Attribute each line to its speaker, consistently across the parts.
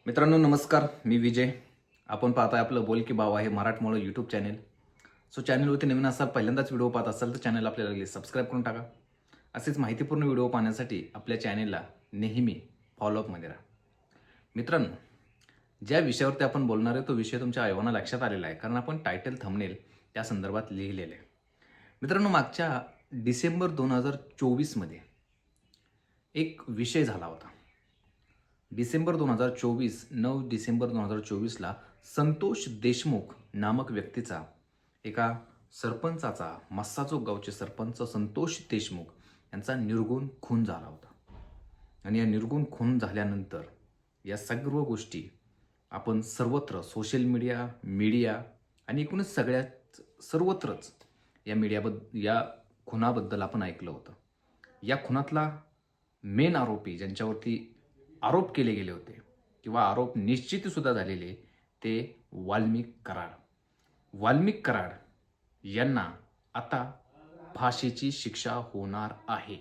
Speaker 1: मित्रांनो नमस्कार, मी विजय. आपण पाहताय आपलं बोल की भावा हे मराठमोळं यूट्यूब चॅनेल. सो चॅनलवरती नवीन असाल, पहिल्यांदाच व्हिडिओ पाहत असाल तर चॅनल आपल्याला सबस्क्राईब करून टाका. असेच माहितीपूर्ण व्हिडिओ पाहण्यासाठी आपल्या चॅनेलला नेहमी फॉलोअपमध्ये राहा. मित्रांनो, ज्या विषयावरती आपण बोलणार आहे तो विषय तुमच्या ऐवना लक्षात आलेला आहे, कारण आपण टायटल थंबनेल त्या संदर्भात लिहिलेलं आहे. मित्रांनो, मागच्या डिसेंबर 2024मध्ये एक विषय झाला होता. डिसेंबर 2024, 9 डिसेंबर 2024ला संतोष देशमुख नामक व्यक्तीचा, एका सरपंचाचा, मस्साजोग गावचे सरपंच संतोष देशमुख यांचा निर्घृण खून झाला होता. आणि या निर्घृण खून झाल्यानंतर या सर्व गोष्टी आपण सर्वत्र सोशल मीडिया आणि एकूणच सर्वत्रच या खुनाबद्दल आपण ऐकलं होतं. या खुनातला मेन आरोपी, ज्यांच्यावरती आरोप केले गेले होते किंवा आरोप निश्चितसुद्धा झालेले, ते वाल्मिक कराड. वाल्मिक कराड यांना आता फाशीची शिक्षा होणार आहे.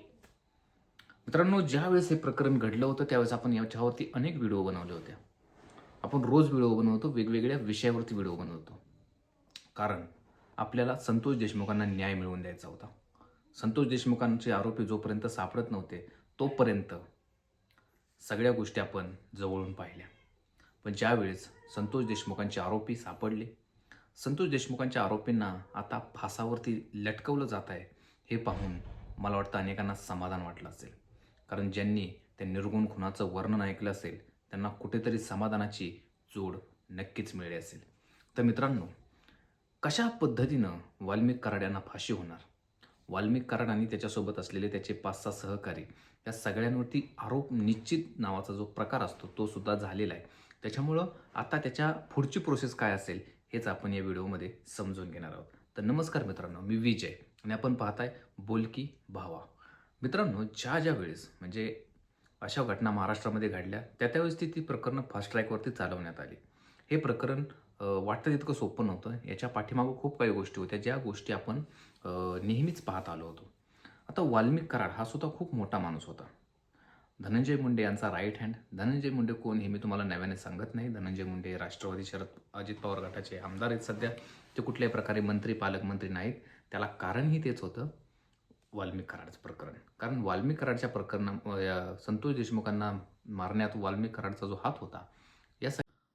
Speaker 1: मित्रांनो, ज्यावेळेस हे प्रकरण घडलं होतं त्यावेळेस आपण याच्यावरती अनेक व्हिडिओ बनवले होते. आपण रोज व्हिडिओ बनवतो, वेगवेगळ्या विषयावरती व्हिडिओ बनवतो. कारण आपल्याला संतोष देशमुखांना न्याय मिळवून द्यायचा होता. संतोष देशमुखांचे आरोपी जोपर्यंत सापडत नव्हते तोपर्यंत सगळ्या गोष्टी आपण जवळून पाहिल्या. पण ज्यावेळेस संतोष देशमुखांचे आरोपी सापडले, संतोष देशमुखांच्या आरोपींना आता फासावरती लटकवलं जात आहे, हे पाहून मला वाटतं अनेकांना समाधान वाटलं असेल. कारण ज्यांनी त्या निर्घृण खुनाचं वर्णन ऐकलं असेल त्यांना कुठेतरी समाधानाची जोड नक्कीच मिळाली असेल. तर मित्रांनो, कशा पद्धतीनं वाल्मिक कराड यांना फाशी होणार, वाल्मिक कराड आणि त्याच्यासोबत असलेले त्याचे 5-6 सहकारी, या सगळ्यांवरती आरोप निश्चित नावाचा जो प्रकार असतो तो सुद्धा झालेला आहे. त्याच्यामुळं आता त्याच्या पुढची प्रोसेस काय असेल हेच आपण या व्हिडिओमध्ये समजून घेणार आहोत. तर नमस्कार मित्रांनो, मी विजय आणि आपण पाहताय बोलकी भावा. मित्रांनो, ज्या वेळेस म्हणजे अशा घटना महाराष्ट्रामध्ये घडल्या त्यावेळेस ती प्रकरणं फास्ट ट्रॅकवरती चालवण्यात आली. हे प्रकरण वाटतं तितकं सोपं नव्हतं. याच्या पाठीमागं खूप काही गोष्टी होत्या, ज्या गोष्टी आपण नेहमीच पाहत आलो होतो. आता वाल्मिक कराड हा सुद्धा खूप मोठा माणूस होता. धनंजय मुंडे यांचा राईट हँड. धनंजय मुंडे कोण हे मी तुम्हाला नव्याने सांगत नाही. धनंजय मुंडे राष्ट्रवादी अजित पवार गटाचे आमदार आहेत सध्या. ते कुठल्याही प्रकारे मंत्री, पालकमंत्री नाहीत. त्याला कारणही तेच होतं, वाल्मिक कराडचं प्रकरण. कारण वाल्मिक कराडच्या संतोष देशमुखांना मारण्यात वाल्मिक कराडचा जो हात होता, या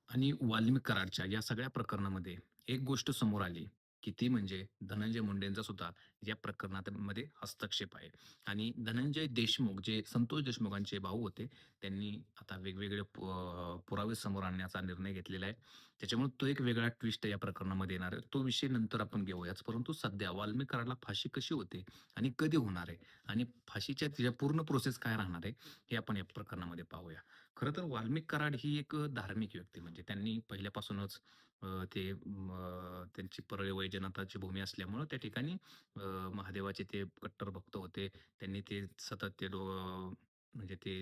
Speaker 1: आणि वाल्मिक कराडच्या या सगळ्या प्रकरणामध्ये एक गोष्ट समोर आली, की ती म्हणजे धनंजय मुंडेंचा सुद्धा या प्रकरणामध्ये हस्तक्षेप आहे. आणि धनंजय देशमुख जे संतोष देशमुखांचे भाऊ होते, त्यांनी आता वेगवेगळे पुरावे समोर आणण्याचा निर्णय घेतलेला आहे. त्याच्यामुळे तो एक वेगळा ट्विस्ट या प्रकरणामध्ये येणार आहे. तो विषय नंतर आपण घेऊयाच. परंतु सध्या वाल्मिक कराडला फाशी कशी होते आणि कधी होणार आहे आणि फाशीच्या तिच्या पूर्ण प्रोसेस काय राहणार आहे, हे आपण या प्रकरणामध्ये पाहूया. खरं तर वाल्मिक कराड ही एक धार्मिक व्यक्ती, म्हणजे त्यांनी पहिल्यापासूनच त्यांची परळी वैजनाथाची भूमी असल्यामुळं त्या ठिकाणी महादेवाचे ते कट्टर भक्त होते. त्यांनी ते सतत म्हणजे ते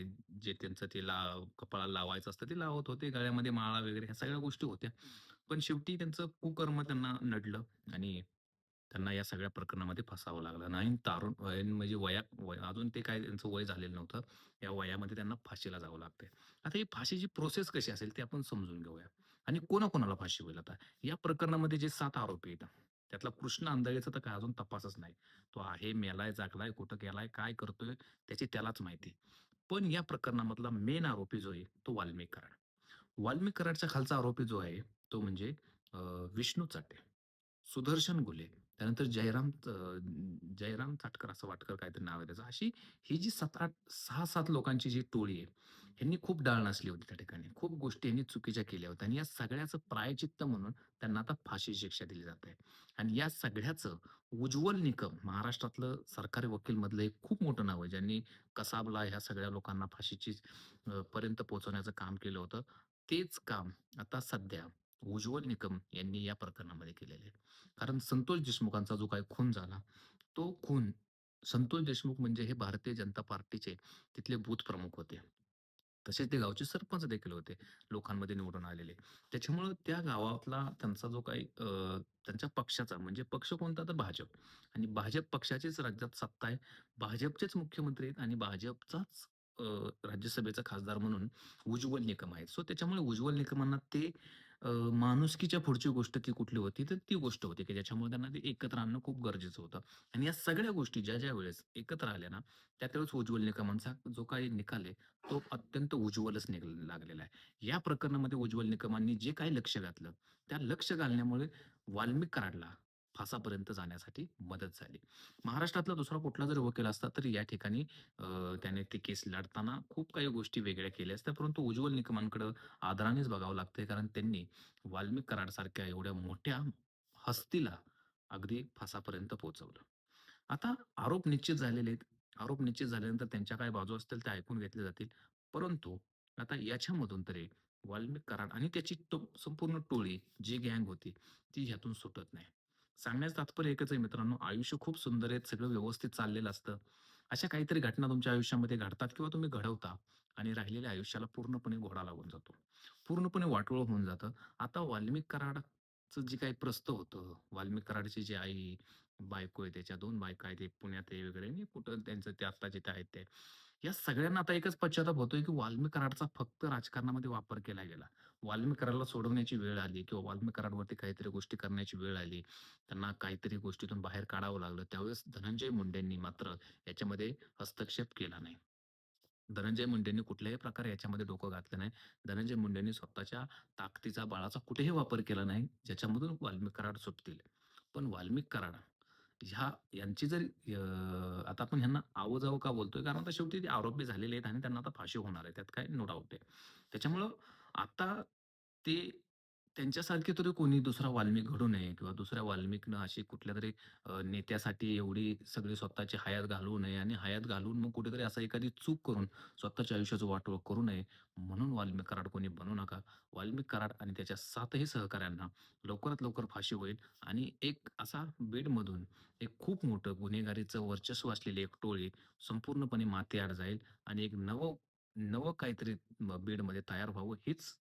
Speaker 1: जे त्यांचं ते कपाळाला लावायचं असतं ते लावत होते. गळ्यामध्ये माळा वगैरे ह्या सगळ्या गोष्टी होत्या. पण शेवटी त्यांचं कुकर्म त्यांना नडलं आणि त्यांना या सगळ्या प्रकरणामध्ये फसावं लागलं. नाही तारुण वय म्हणजे अजून ते काय त्यांचं वय झालेलं नव्हतं. या वयामध्ये त्यांना फाशीला जावं लागतंय. आता ही फाशीची प्रोसेस कशी असेल ते आपण समजून घेऊया. आणि कोणाकोणाला फाशी होईल आता. या प्रकरणामध्ये जे 7 आरोपी आहेत, त्यातला कृष्ण आंधळेचा तर काय अजून तपासच नाही. तो आहे, मेलाय, जागलाय, कुठं गेलाय, काय करतोय त्याची त्यालाच माहिती. पण या प्रकरणामधला मेन आरोपी जो आहे तो वाल्मिक कराड. वाल्मिक कराडच्या खालचा आरोपी जो आहे तो म्हणजे अ, विष्णू चाटे, सुदर्शन घुले, त्यानंतर जयराम चाटकर असं वाटकर काहीतरी नाव आहे त्याचं. अशी ही जी 7-8 6-7 लोकांची जी टोळी आहे, ह्यांनी खूप डाळ नाचली होती त्या ठिकाणी. खूप गोष्टी यांनी चुकीच्या केल्या होत्या आणि या सगळ्याचं प्रायचित्त म्हणून त्यांना आता फाशीची शिक्षा दिली जात आहे. आणि या सगळ्याचं उज्ज्वल निकम महाराष्ट्रातलं सरकारी वकीलमधलं एक खूप मोठं नाव आहे, ज्यांनी कसाबला ह्या सगळ्या लोकांना फाशीची पर्यंत पोहोचवण्याचं काम केलं होतं. तेच काम आता सध्या उज्ज्वल निकम यांनी या प्रकरणामध्ये केलेलं आहे. कारण संतोष देशमुखांचा जो काही खून झाला, तो खून संतोष देशमुख म्हणजे हे भारतीय जनता पार्टीचे तिथले बूथ प्रमुख होते. तसेच ते गावचे सरपंच देखील होते, लोकांमध्ये निवडून आलेले. त्याच्यामुळं त्या गावातला त्यांचा जो काही त्यांच्या पक्षाचा म्हणजे पक्ष कोणता तर भाजप, आणि भाजप पक्षाचीच राज्यात सत्ता आहे. भाजपचेच मुख्यमंत्री आहेत आणि भाजपचाच राज्यसभेचा खासदार म्हणून उज्ज्वल निकम आहेत. सो त्याच्यामुळे उज्ज्वल निकमांना ते माणुसकीच्या पुढची गोष्ट ती कुठली होती, तर ती गोष्ट होती, की ज्याच्यामुळे त्यांना ते एकत्र आणणं खूप गरजेचं होतं. आणि या सगळ्या गोष्टी ज्या वेळेस एकत्र आल्या ना, त्यावेळेस उज्ज्वल निकमांचा जो काही निकाल आहे, तो अत्यंत उज्ज्वलच लागलेला आहे. या प्रकरणामध्ये उज्ज्वल निकमांनी जे काही लक्ष घातलं, त्या लक्ष घालण्यामुळे वाल्मिक कराडला फासापर्यंत जाण्यासाठी मदत झाली. महाराष्ट्रातला दुसरा कुठला जरी वकील असता, तरी या ठिकाणी त्याने ती केस लढताना खूप काही गोष्टी वेगळ्या केल्या असत्या. परंतु उज्ज्वल निकमांकडे आदरानेच बघावं लागतंय, कारण त्यांनी वाल्मिक कराडसारख्या एवढ्या मोठ्या हस्तीला अगदी फासापर्यंत पोहोचवलं. आता आरोप निश्चित झालेले आहेत. आरोप निश्चित झाल्यानंतर त्यांच्या काय बाजू असतील त्या ऐकून घेतल्या जातील. परंतु आता याच्यामधून तरी वाल्मिक कराड आणि त्याची संपूर्ण टोळी, जी गँग होती, ती ह्यातून सुटत नाही. सांगण्याचं तात्पर्य एकच आहे मित्रांनो, आयुष्य खूप सुंदर आहे, सगळं व्यवस्थित चाललेलं असतं. अशा काहीतरी घटना तुमच्या आयुष्यामध्ये घडतात किंवा तुम्ही घडवता आणि राहिलेल्या आयुष्याला पूर्णपणे घोडा लागून जातो. पूर्णपणे वाटोळं होऊन जातं. आता वाल्मिक कराडचं जे काही प्रस्थ होतं, वाल्मिक कराडची जी आई, बायको आहे, त्याच्या 2 बायका आहेत, एक पुण्यात आहे वगैरे आणि कुठं त्यांचं ते आत्ता जिथे आहेत ते. या सगळ्यांना आता एकच पश्चाताप होतोय, की वाल्मिक कराडचा फक्त राजकारणामध्ये वापर केला गेला. वाल्मिक कराडला सोडवण्याची वेळ आली किंवा वाल्मिक कराडवरती काहीतरी गोष्टी करण्याची वेळ आली. त्यांना काहीतरी गोष्टीतून बाहेर काढावं लागलं. त्यावेळेस धनंजय मुंडेंनी मात्र याच्यामध्ये हस्तक्षेप केला नाही. धनंजय मुंडेंनी कुठल्याही प्रकारे याच्यामध्ये डोकं घातलं नाही. धनंजय मुंडेंनी स्वतःच्या ताकदीचा, बळाचा कुठेही वापर केला नाही, ज्याच्यामधून वाल्मिक कराड सुटतील. पण वाल्मिक कराड यांची जर आता आपण ह्यांना आव-जाव का बोलतोय? कारण आता शेवटी ते आरोपी झालेले आहेत आणि त्यांना आता फाशी होणार आहे. त्यात काही नो डाउट आहे. त्याच्यामुळं आता ते त्यांच्यासारखे तरी कोणी दुसरा वाल्मिक घडू नये किंवा दुसऱ्या वाल्मिकनं अशी कुठल्यातरी नेत्यासाठी एवढी सगळी स्वतःची हयात घालवू नये आणि हयात घालवून मग कुठेतरी असं एखादी चूक करून स्वतःच्या आयुष्याचं वाटोळं करू नये, म्हणून वाल्मिक कराड कोणी बनू नका. वाल्मिक कराड आणि त्याच्या 7ही सहकाऱ्यांना लवकरात लवकर फाशी होईल आणि एक असा बीडमधून एक खूप मोठं गुन्हेगारीचं वर्चस्व असलेली एक टोळी संपूर्णपणे माथेआड जाईल आणि एक नवं नवं काहीतरी बीडमध्ये तयार व्हावं हीच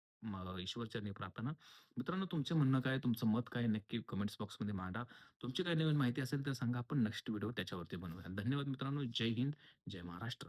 Speaker 1: ईश्वरचरणी प्रार्थना. मित्रांनो, तुमचं म्हणणं काय? तुमचं मत काय? नक्की कमेंट्स बॉक्समध्ये मांडा. तुमची काही नवीन माहिती असेल तर सांगा. आपण नेक्स्ट व्हिडिओ त्याच्यावरती बनवूया. धन्यवाद मित्रांनो. जय हिंद, जय महाराष्ट्र.